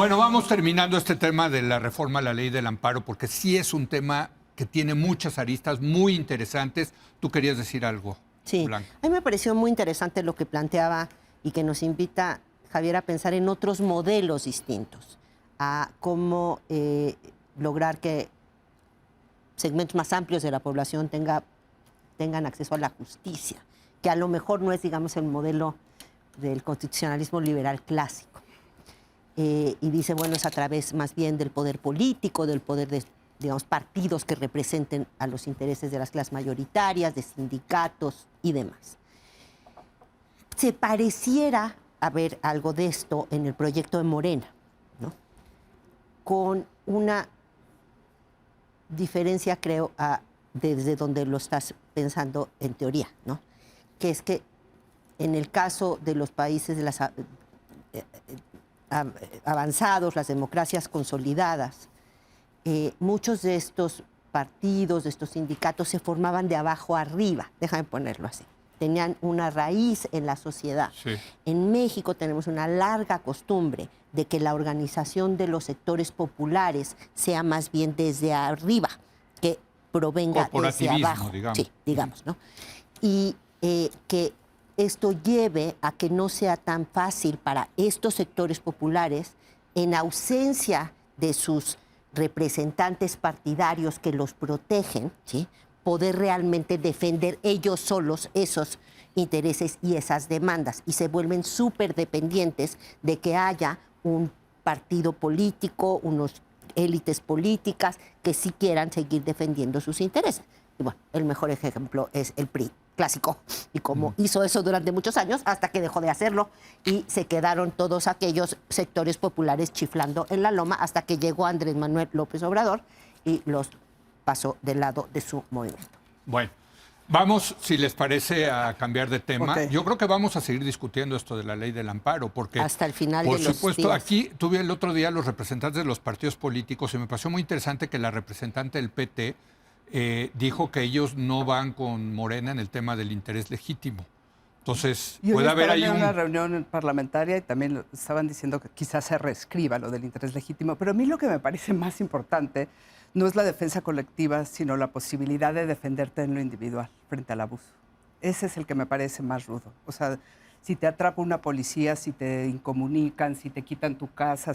Bueno, vamos terminando este tema de la reforma a la ley del amparo, porque sí es un tema que tiene muchas aristas muy interesantes. Tú querías decir algo, Sí, Blanca. a mí me pareció muy interesante lo que planteaba y que nos invita, Javier, a pensar en otros modelos distintos, a cómo lograr que segmentos más amplios de la población tengan acceso a la justicia, que a lo mejor no es, digamos, el modelo del constitucionalismo liberal clásico. Y dice, bueno, es a través más bien del poder político, del poder de, digamos, partidos que representen a los intereses de las clases mayoritarias, de sindicatos y demás. Se pareciera haber algo de esto en el proyecto de Morena, ¿no? Con una diferencia, creo, desde donde lo estás pensando en teoría, ¿no? Que es que en el caso de los países de las avanzados, las democracias consolidadas, muchos de estos partidos, de estos sindicatos, se formaban de abajo arriba, déjame ponerlo así. Tenían una raíz en la sociedad. Sí. En México tenemos una larga costumbre de que la organización de los sectores populares sea más bien desde arriba, que provenga desde abajo. Digamos. Sí, digamos, ¿no? Y que esto lleve a que no sea tan fácil para estos sectores populares, en ausencia de sus representantes partidarios que los protegen, ¿sí?, poder realmente defender ellos solos esos intereses y esas demandas, y se vuelven súper dependientes de que haya un partido político, unos élites políticas que sí quieran seguir defendiendo sus intereses. Y bueno, el mejor ejemplo es el PRI clásico, y cómo hizo eso durante muchos años hasta que dejó de hacerlo y se quedaron todos aquellos sectores populares chiflando en la loma hasta que llegó Andrés Manuel López Obrador y los pasó del lado de su movimiento. Bueno, vamos, si les parece, a cambiar de tema. Okay. Yo creo que vamos a seguir discutiendo esto de la ley del amparo, porque hasta el final por de los supuesto, días. aquí tuve el otro día los representantes de los partidos políticos y me pareció muy interesante que la representante del PT dijo que ellos no van con Morena en el tema del interés legítimo. Entonces, puede haber ahí una reunión parlamentaria y también estaban diciendo que quizás se reescriba lo del interés legítimo, pero a mí lo que me parece más importante no es la defensa colectiva, sino la posibilidad de defenderte en lo individual frente al abuso. Ese es el que me parece más rudo. O sea, si te atrapa una policía, si te incomunican, si te quitan tu casa,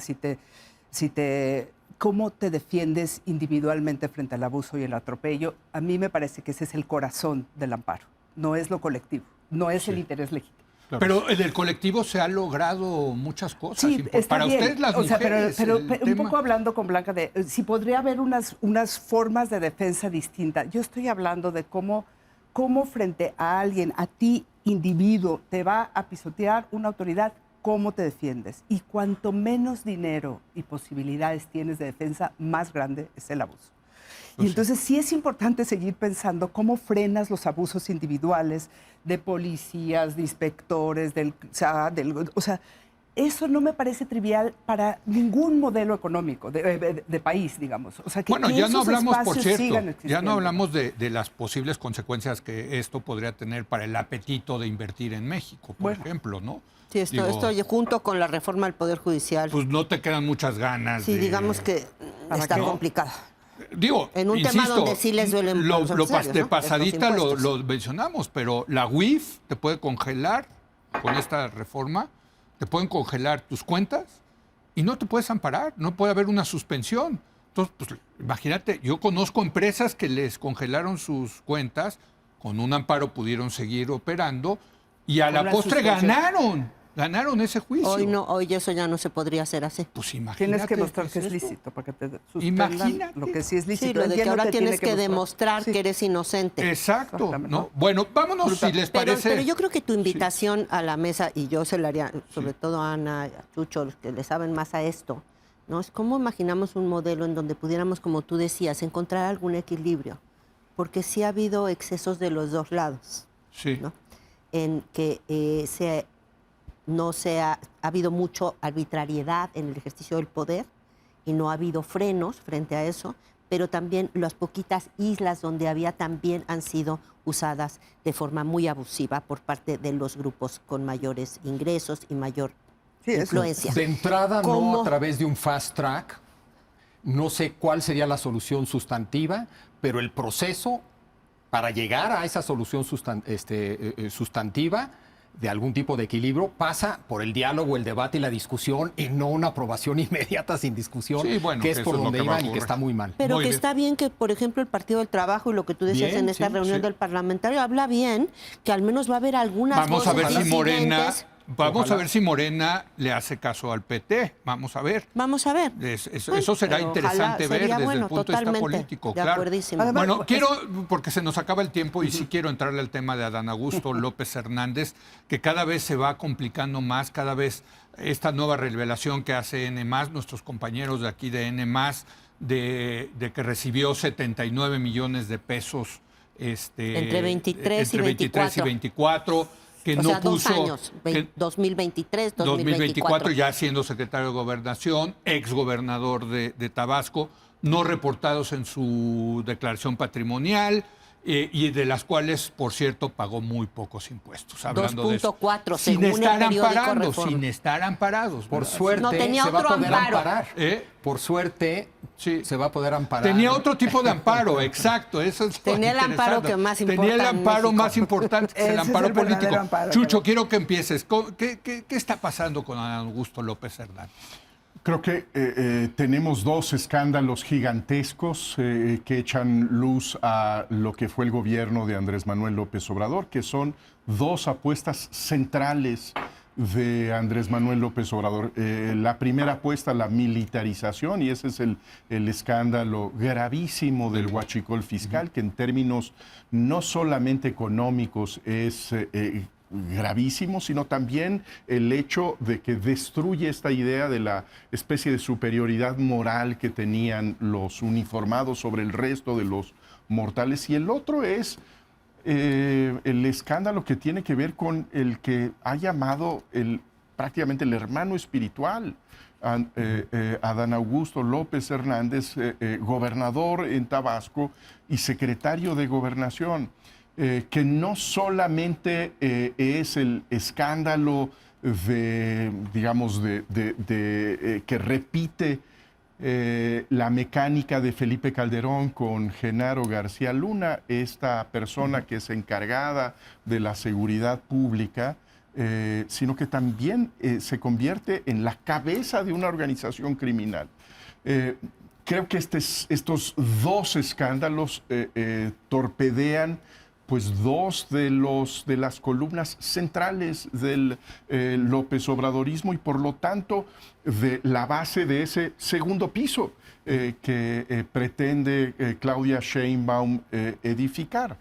¿cómo te defiendes individualmente frente al abuso y el atropello? A mí me parece que ese es el corazón del amparo, no es lo colectivo, no es el interés legítimo. Claro. Pero en el colectivo se han logrado muchas cosas. Sí, está para bien. Ustedes las mujeres. Pero un poco hablando con Blanca de si podría haber unas formas de defensa distintas. Yo estoy hablando de cómo frente a alguien, a ti, individuo, te va a pisotear una autoridad, cómo te defiendes. Y cuanto menos dinero y posibilidades tienes de defensa, más grande es el abuso. Y entonces sí es importante seguir pensando cómo frenas los abusos individuales de policías, de inspectores, o sea, eso no me parece trivial para ningún modelo económico de país, digamos. O sea, que bueno, ya no hablamos, por cierto, ya no hablamos de las posibles consecuencias que esto podría tener para el apetito de invertir en México, por ejemplo, ¿no? Sí, esto junto con la reforma del Poder Judicial. Pues no te quedan muchas ganas. Sí, digamos que está complicado. Digo, en un insisto, tema donde sí les duelen de pasadita lo mencionamos, pero la UIF te puede congelar con esta reforma, te pueden congelar tus cuentas y no te puedes amparar, no puede haber una suspensión. Entonces, pues, imagínate, yo conozco empresas que les congelaron sus cuentas, con un amparo pudieron seguir operando y a la postre ganaron ese juicio. Hoy eso ya no se podría hacer así. Pues imagínate. Tienes que mostrar que es lícito para que te suspendan lo que sí es lícito. Sí, lo de que ahora tienes que demostrar que eres inocente. Exacto. ¿No? Bueno, vámonos si les parece. Pero yo creo que tu invitación a la mesa, y yo se la haría sobre todo a Ana, a Chucho, los que le saben más a esto, ¿no? Es cómo imaginamos un modelo en donde pudiéramos, como tú decías, encontrar algún equilibrio. Porque sí ha habido excesos de los dos lados. Sí. ¿No? En que ha habido mucha arbitrariedad en el ejercicio del poder y no ha habido frenos frente a eso, pero también las poquitas islas donde había también han sido usadas de forma muy abusiva por parte de los grupos con mayores ingresos y mayor Sí, eso. influencia. De entrada, ¿Cómo? no a través de un fast track. No sé cuál sería la solución sustantiva, pero el proceso para llegar a esa solución sustantiva de algún tipo de equilibrio pasa por el diálogo, el debate y la discusión y no una aprobación inmediata sin discusión, Sí, bueno, que es que por eso es lo donde que va a iban y que ocurrir. está muy mal. Pero Muy que bien. está bien que, por ejemplo, el Partido del Trabajo y lo que tú decías Bien, en esta sí, reunión sí. del parlamentario habla bien, que al menos va a haber algunas Vamos a ver voces si Morena, disidentes. vamos Ojalá. a ver si Morena le hace caso al PT. Vamos a ver. Vamos a ver. Eso será pero interesante ojalá, ver sería desde bueno, el punto de vista totalmente, político. de Claro. acuerdísimo. Además, Bueno, es- quiero, porque se nos acaba el tiempo y sí quiero entrarle al tema de Adán Augusto López Hernández, que cada vez se va complicando más, cada vez esta nueva revelación que hace N+, nuestros compañeros de aquí de N+, de que recibió 79 millones de pesos Entre 23 y entre 23 y 24, que O no sea, 2 puso... años, que- 2023, 2024 ya siendo secretario de Gobernación, exgobernador de Tabasco, no reportados en su declaración patrimonial y de las cuales, por cierto, pagó muy pocos impuestos. Hablando de eso. 2.4 sin según el estar periódico amparando, Reforma. sin estar amparados. Por ¿verdad? suerte No, tenía se va a otro poder amparo. amparar. ¿Eh? Por suerte Sí. se va a poder amparar. Tenía otro tipo de amparo, exacto. Eso es lo Tenía el amparo interesante. que más Tenía el importa en amparo México. más importante, que es Ese el es amparo el verdadero político. amparo, Chucho, claro. quiero que empieces. ¿Qué está pasando con Adán Augusto López Hernández? Creo que tenemos dos escándalos gigantescos que echan luz a lo que fue el gobierno de Andrés Manuel López Obrador, que son dos apuestas centrales de Andrés Manuel López Obrador. La primera apuesta, la militarización, y ese es el escándalo gravísimo del huachicol fiscal, que en términos no solamente económicos es gravísimo, sino también el hecho de que destruye esta idea de la especie de superioridad moral que tenían los uniformados sobre el resto de los mortales. Y el otro es el escándalo que tiene que ver con el que ha llamado prácticamente el hermano espiritual, Adán Augusto López Hernández, gobernador en Tabasco y secretario de Gobernación. Que no solamente es el escándalo de, digamos, que repite la mecánica de Felipe Calderón con Genaro García Luna, esta persona que es encargada de la seguridad pública, sino que también se convierte en la cabeza de una organización criminal. Creo que estos dos escándalos torpedean pues dos de las columnas centrales del López Obradorismo y por lo tanto de la base de ese segundo piso que pretende Claudia Sheinbaum edificar.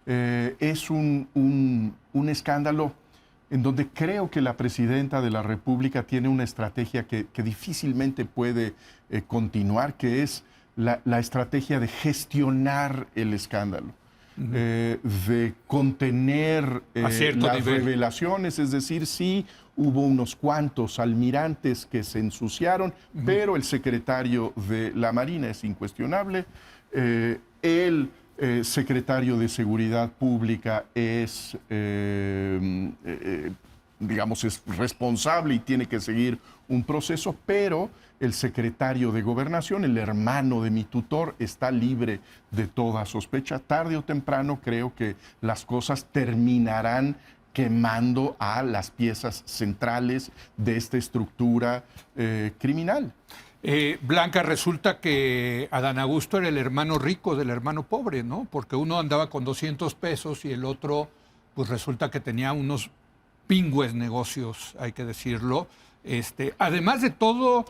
Es un escándalo en donde creo que la presidenta de la República tiene una estrategia que difícilmente puede continuar, que es la estrategia de gestionar el escándalo. De contener A cierto las nivel. revelaciones, es decir, sí hubo unos cuantos almirantes que se ensuciaron, pero el secretario de la Marina es incuestionable, el secretario de Seguridad Pública es, digamos, es responsable y tiene que seguir un proceso, pero el secretario de Gobernación, el hermano de mi tutor, está libre de toda sospecha. Tarde o temprano creo que las cosas terminarán quemando a las piezas centrales de esta estructura criminal. Blanca, resulta que Adán Augusto era el hermano rico del hermano pobre, ¿no? Porque uno andaba con 200 pesos y el otro, pues resulta que tenía unos pingües negocios, hay que decirlo. Además de todo,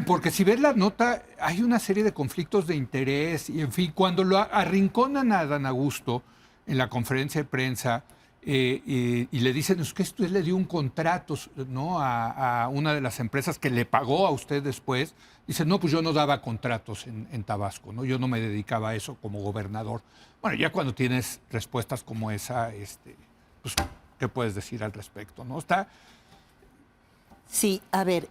porque si ves la nota, hay una serie de conflictos de interés y, en fin, cuando lo arrinconan a Adán Augusto en la conferencia de prensa y le dicen, es que usted le dio un contrato, ¿no?, a una de las empresas que le pagó a usted después, dice, no, pues yo no daba contratos en Tabasco, ¿no? Yo no me dedicaba a eso como gobernador. Bueno, ya cuando tienes respuestas como esa, pues, ¿qué puedes decir al respecto, no? Sí, a ver,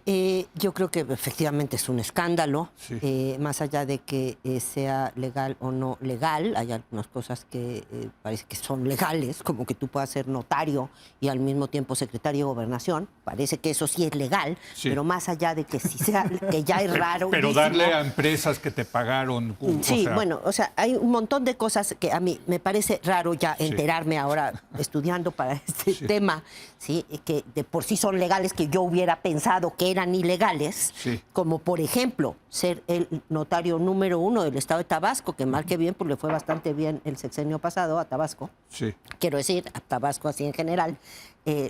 yo creo que efectivamente es un escándalo, Sí. más allá de que sea legal o no legal, hay algunas cosas que parece que son legales, como que tú puedas ser notario y al mismo tiempo secretario de Gobernación, parece que eso sí es legal, Sí. pero más allá de que sí sea, que ya es raro. Pero darle a empresas que te pagaron. Sí, o sea, bueno, o sea, hay un montón de cosas que a mí me parece raro ya Sí. enterarme ahora estudiando para este Sí. tema, ¿sí? Que de por sí son legales, que yo hubiera pensado que eran ilegales, Sí. como por ejemplo ser el notario número 1 del estado de Tabasco, que mal que bien, pues le fue bastante bien el sexenio pasado a Tabasco. Sí. Quiero decir, a Tabasco así en general,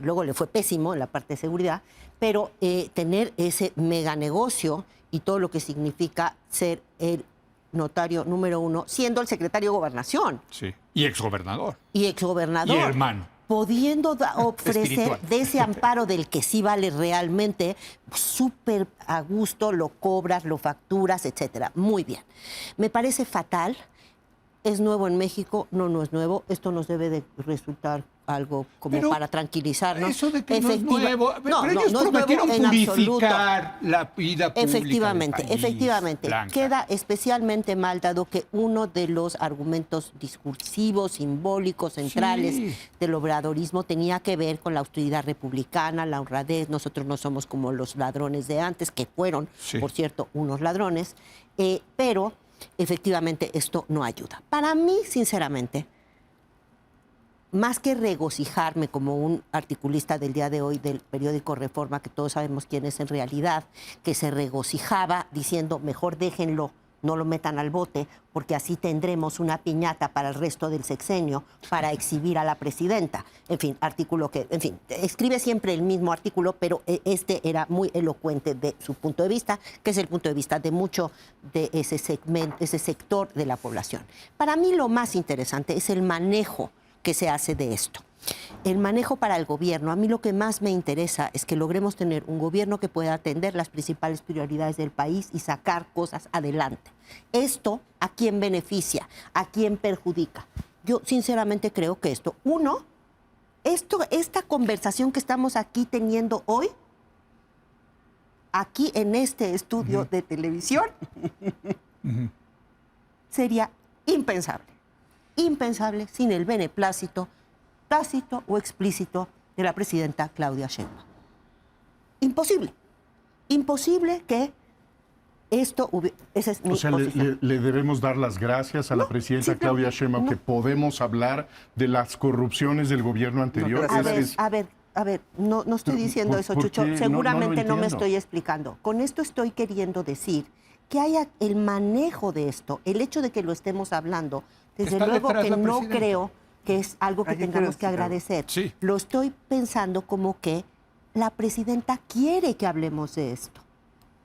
luego le fue pésimo en la parte de seguridad, pero tener ese mega negocio y todo lo que significa ser el notario número 1, siendo el secretario de Gobernación Sí. Y exgobernador. y exgobernador. Y hermano. Pudiendo ofrecer Espiritual. de ese amparo del que sí vale realmente, súper a gusto, lo cobras, lo facturas, etcétera. Muy bien. Me parece fatal. ¿Es nuevo en México? No, no es nuevo. Esto nos debe de resultar algo como Pero para tranquilizarnos. Eso de que no es nuevo. No, pero no, ellos no es nuevo prometieron en absoluto. purificar la vida pública Efectivamente, del país, efectivamente. Blanca. Queda especialmente mal dado que uno de los argumentos discursivos, simbólicos, centrales Sí. del obradorismo tenía que ver con la austeridad republicana, la honradez. Nosotros no somos como los ladrones de antes, que fueron, Sí. por cierto, unos ladrones, pero efectivamente esto no ayuda. Para mí, sinceramente, más que regocijarme como un articulista del día de hoy del periódico Reforma, que todos sabemos quién es en realidad, que se regocijaba diciendo, mejor déjenlo, no lo metan al bote, porque así tendremos una piñata para el resto del sexenio para exhibir a la presidenta. En fin, artículo que, en fin, escribe siempre el mismo artículo, pero este era muy elocuente de su punto de vista, que es el punto de vista de mucho de ese segmento, ese sector de la población. Para mí lo más interesante es el manejo que se hace de esto. El manejo para el gobierno. A mí lo que más me interesa es que logremos tener un gobierno que pueda atender las principales prioridades del país y sacar cosas adelante. Esto, ¿a quién beneficia? ¿A quién perjudica? Yo sinceramente creo que esta conversación que estamos aquí teniendo hoy, aquí en este estudio de televisión, sería impensable. Impensable sin el beneplácito, tácito o explícito de la presidenta Claudia Sheinbaum. Imposible. Imposible que esto hubiera... Esa es mi O sea, posición. le debemos dar las gracias a la presidenta Claudia Sheinbaum que podemos hablar de las corrupciones del gobierno anterior. A ver, no estoy diciendo eso, ¿por Chucho. qué? Seguramente no me entiendo. estoy explicando. Con esto estoy queriendo decir que haya el manejo de esto, el hecho de que lo estemos hablando, desde Está luego detrás que la no presidenta. creo que es algo que ¿Alguien tengamos que quiere decir algo? agradecer. Sí. Lo estoy pensando como que la presidenta quiere que hablemos de esto.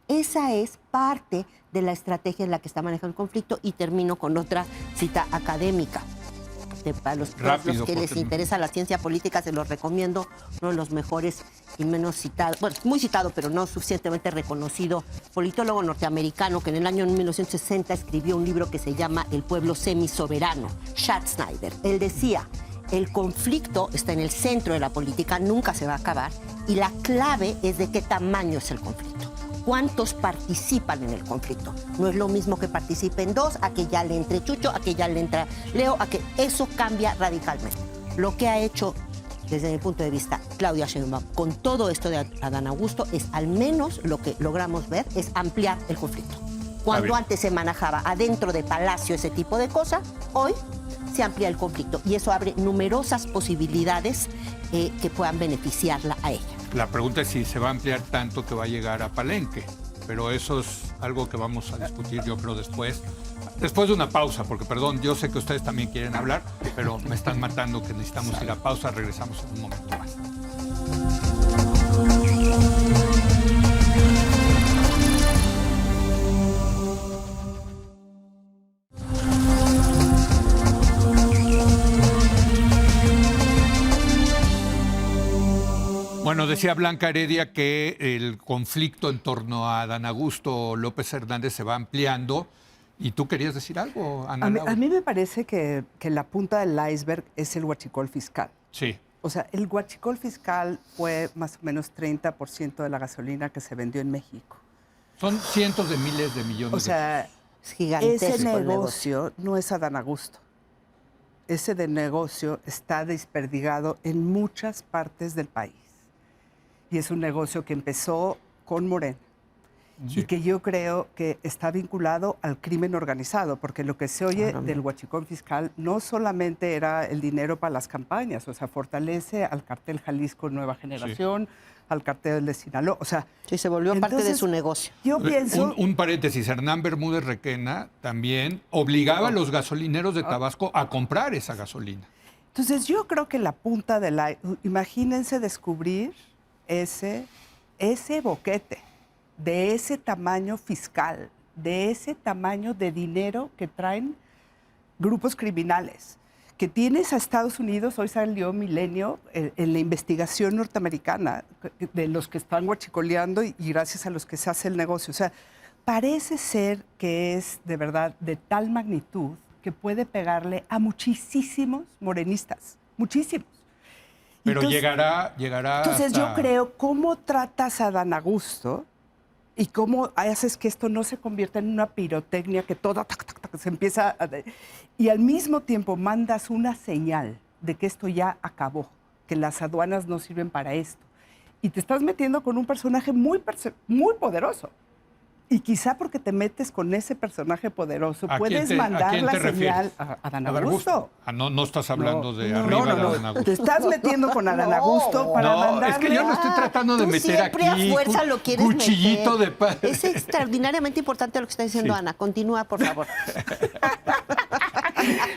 Esa es parte de la estrategia en la que está manejando el conflicto y termino con otra cita académica. Para los Rápido, que les porque- interesa la ciencia política, se los recomiendo, uno de los mejores y menos citados, bueno, muy citado, pero no suficientemente reconocido, politólogo norteamericano que en el año 1960 escribió un libro que se llama El pueblo semisoberano, Schatzsnyder. Él decía, el conflicto está en el centro de la política, nunca se va a acabar, y la clave es de qué tamaño es el conflicto. ¿Cuántos participan en el conflicto? No es lo mismo que participen dos, a que ya le entre Chucho, a que ya le entra Leo, a que eso cambia radicalmente. Lo que ha hecho, desde mi punto de vista, Claudia Sheinbaum con todo esto de Adán Augusto es, al menos lo que logramos ver, es ampliar el conflicto. Cuando ver. antes se manejaba adentro de Palacio ese tipo de cosas, hoy se amplía el conflicto y eso abre numerosas posibilidades que puedan beneficiarla a ella. La pregunta es si se va a ampliar tanto que va a llegar a Palenque, pero eso es algo que vamos a discutir yo creo después de una pausa, porque perdón, yo sé que ustedes también quieren hablar, pero me están matando que necesitamos ir a pausa, regresamos en un momento más. Bueno, decía Blanca Heredia que el conflicto en torno a Adán Augusto López Hernández se va ampliando. ¿Y tú querías decir algo, Ana Laura? A mí me parece que la punta del iceberg es el huachicol fiscal. Sí. O sea, el huachicol fiscal fue más o menos 30% de la gasolina que se vendió en México. Son cientos de miles de millones O sea, Es gigantesco ese el negocio no es Adán Augusto. Ese de negocio está desperdigado en muchas partes del país. Y es un negocio que empezó con Morena. Sí. Y que yo creo que está vinculado al crimen organizado, porque lo que se oye del huachicol fiscal no solamente era el dinero para las campañas, o sea, fortalece al cartel Jalisco Nueva Generación, al cartel de Sinaloa, o sea... Sí, se volvió parte de entonces, su negocio. Yo pienso... Un paréntesis, Hernán Bermúdez Requena también obligaba a los gasolineros de Tabasco a comprar esa gasolina. Entonces, yo creo que la punta de la... Imagínense descubrir ese boquete de ese tamaño fiscal, de ese tamaño de dinero que traen grupos criminales, que tienes a Estados Unidos, hoy salió Milenio, en la investigación norteamericana, de los que están huachicoleando y gracias a los que se hace el negocio. O sea, parece ser que es de verdad de tal magnitud que puede pegarle a muchísimos morenistas, muchísimos. Pero Entonces, llegará entonces hasta... yo creo, ¿cómo tratas a Adán Augusto y cómo haces que esto no se convierta en una pirotecnia que todo se empieza a... Y al mismo tiempo mandas una señal de que esto ya acabó, que las aduanas no sirven para esto. Y te estás metiendo con un personaje muy poderoso. Y quizá porque te metes con ese personaje poderoso, puedes mandar la señal a Adán Augusto. Ah, no estás hablando de No, arriba no, de no. Adán Augusto. Te estás metiendo con Adán Augusto para No, mandarle... es que yo no estoy tratando de Tú meter siempre aquí a fuerza lo quieres cuchillito meter. de... Es extraordinariamente importante lo que está diciendo Ana. Continúa, por favor.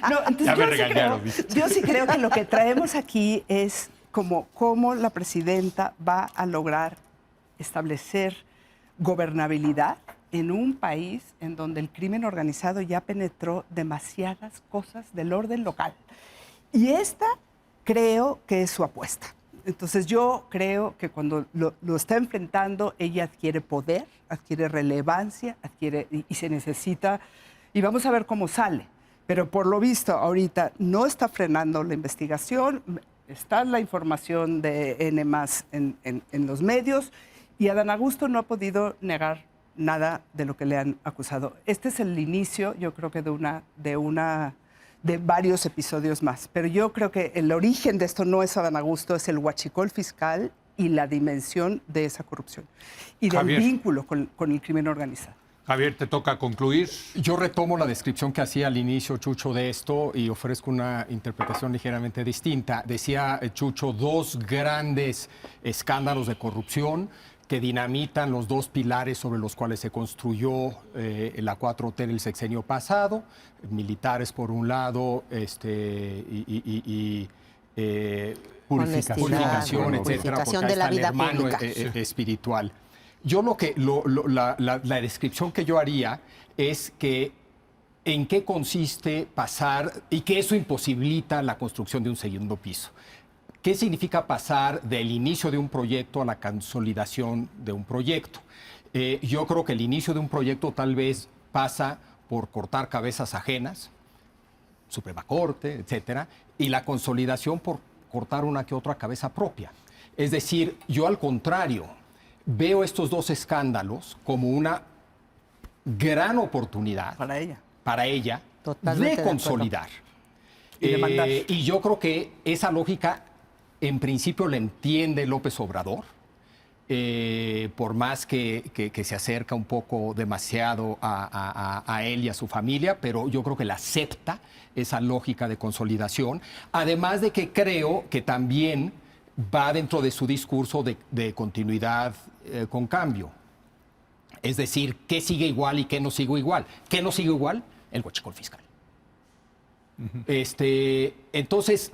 No, entonces Ya me yo sí regañaron, creo- ¿viste? yo sí creo que lo que traemos aquí es cómo la presidenta va a lograr establecer gobernabilidad en un país en donde el crimen organizado ya penetró demasiadas cosas del orden local. Y esta creo que es su apuesta. Entonces yo creo que cuando lo está enfrentando, ella adquiere poder, adquiere relevancia, y se necesita, y vamos a ver cómo sale. Pero por lo visto, ahorita no está frenando la investigación, está la información de N+ en los medios, y Adán Augusto no ha podido negar nada de lo que le han acusado. Este es el inicio, yo creo que de varios episodios más. Pero yo creo que el origen de esto no es Adán Augusto, es el huachicol fiscal y la dimensión de esa corrupción. Y del Javier. vínculo con el crimen organizado. Javier, te toca concluir. Yo retomo la descripción que hacía al inicio Chucho de esto y ofrezco una interpretación ligeramente distinta. Decía Chucho, dos grandes escándalos de corrupción que dinamitan los dos pilares sobre los cuales se construyó la 4T el sexenio pasado, militares por un lado, purificación, etcétera, Purificación porque de la está el vida hermano pública. espiritual. Yo la descripción que yo haría es que en qué consiste pasar y que eso imposibilita la construcción de un segundo piso. ¿Qué significa pasar del inicio de un proyecto a la consolidación de un proyecto? Yo creo que el inicio de un proyecto tal vez pasa por cortar cabezas ajenas, Suprema Corte, etcétera, y la consolidación por cortar una que otra cabeza propia. Es decir, yo al contrario, veo estos dos escándalos como una gran oportunidad Para ella. Totalmente de de acuerdo. consolidar. Y de mandar. Y yo creo que esa lógica, en principio, la entiende López Obrador, por más que se acerca un poco demasiado a él y a su familia, pero yo creo que la acepta esa lógica de consolidación. Además de que creo que también va dentro de su discurso de continuidad con cambio. Es decir, ¿qué sigue igual y qué no sigue igual? ¿Qué no sigue igual? El huachicol fiscal. Entonces,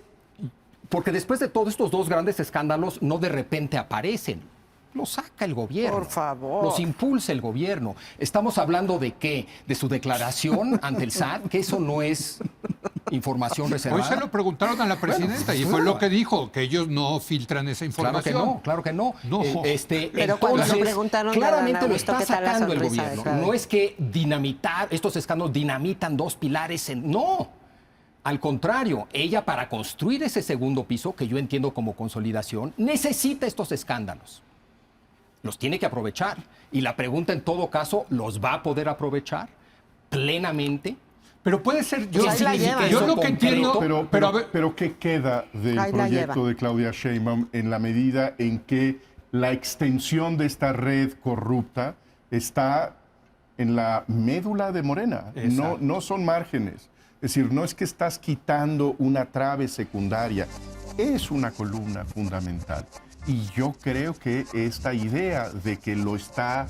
porque después de todos estos dos grandes escándalos, no de repente aparecen. Los saca el gobierno. Por favor. Los impulsa el gobierno. Estamos hablando de qué? De su declaración ante el SAT, que eso no es información Hoy reservada. se lo preguntaron a la presidenta y fue lo que dijo, que ellos no filtran esa información. Claro que no. No. Pero cuando se lo preguntaron de claramente Adán lo Augusto, está ¿qué tal la sacando el sonrisa de gobierno. Claudia? No es que estos escándalos dinamitan dos pilares. No. Al contrario, ella para construir ese segundo piso, que yo entiendo como consolidación, necesita estos escándalos. Los tiene que aprovechar. Y la pregunta en todo caso, ¿los va a poder aprovechar plenamente? Pero puede ser, yo, Ahí la llevan. yo lo que Concreto, entiendo, Pero, a ver, ¿qué queda del Ahí la proyecto lleva. de Claudia Sheinbaum en la medida en que la extensión de esta red corrupta está en la médula de Morena? Exacto. No son márgenes. Es decir, no es que estás quitando una trave secundaria, es una columna fundamental. Y yo creo que esta idea de que lo está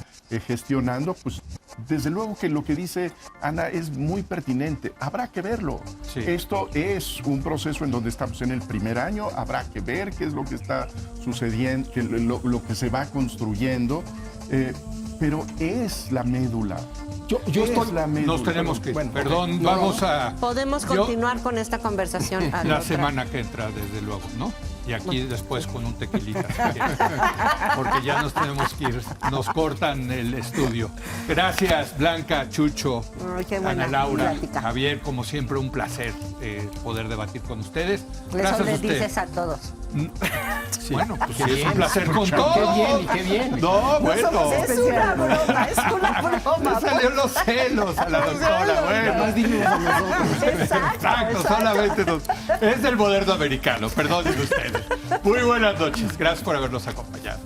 gestionando, pues desde luego que lo que dice Ana es muy pertinente. Habrá que verlo. Sí. Esto es un proceso en donde estamos en el primer año. Habrá que ver qué es lo que está sucediendo, lo que se va construyendo. Pero es la médula. Yo Es estoy... la médula. nos tenemos que ir. Bueno, Perdón, no, vamos a... Podemos Yo- continuar con esta conversación a La otra. semana que entra, desde luego, ¿no? Y aquí después con un tequilita, si quieres. Porque ya nos tenemos que ir, nos cortan el estudio. Gracias, Blanca, Chucho, Ay, qué buena Ana Laura, plática. Javier, como siempre, un placer poder debatir con ustedes. Eso Gracias a les ustedes. dices a todos. Bueno, pues sí, Qué es un bien, placer con qué todos. bien, y qué bien. No, bueno. somos Es una broma, es una broma. Le salió los celos a la doctora, bueno. Exacto, Exacto, solamente nos... Es del moderno americano, perdonen ustedes. Muy buenas noches, gracias por habernos acompañado.